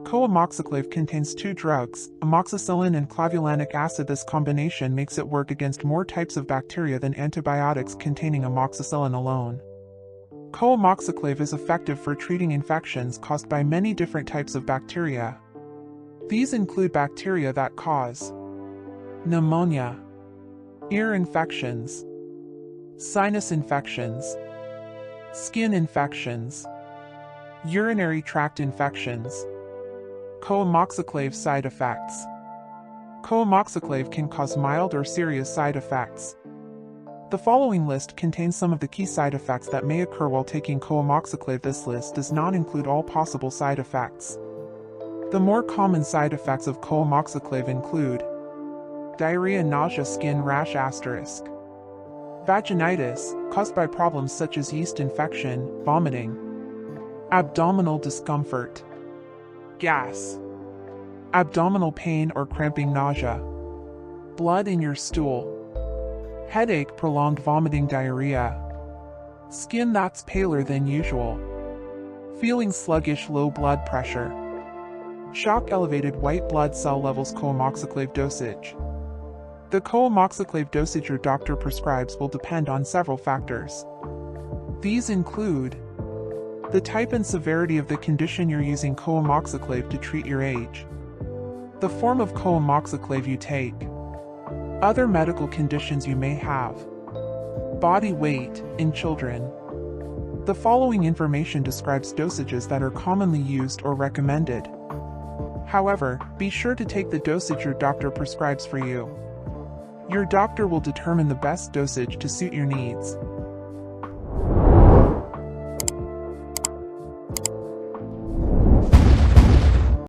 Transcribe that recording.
Co-Amoxiclav contains two drugs, amoxicillin and clavulanic acid. This combination makes it work against more types of bacteria than antibiotics containing amoxicillin alone. Co-Amoxiclav is effective for treating infections caused by many different types of bacteria. These include bacteria that cause pneumonia, ear infections, sinus infections, skin infections, urinary tract infections. Co-Amoxiclav side effects. Co-Amoxiclav can cause mild or serious side effects. The following list contains some of the key side effects that may occur while taking Co-Amoxiclav. This list does not include all possible side effects. The more common side effects of Co-Amoxiclav include diarrhea, nausea, skin rash, vaginitis, caused by problems such as yeast infection, vomiting, abdominal discomfort, gas, abdominal pain or cramping, nausea, blood in your stool, headache, prolonged vomiting, diarrhea, skin that's paler than usual, feeling sluggish, low blood pressure, shock, elevated white blood cell levels. Co-Amoxiclav dosage. The Co-Amoxiclav dosage your doctor prescribes will depend on several factors. These include the type and severity of the condition you're using Co-Amoxiclav to treat, your age, the form of Co-Amoxiclav you take, other medical conditions you may have, body weight in children. The following information describes dosages that are commonly used or recommended. However, be sure to take the dosage your doctor prescribes for you. Your doctor will determine the best dosage to suit your needs.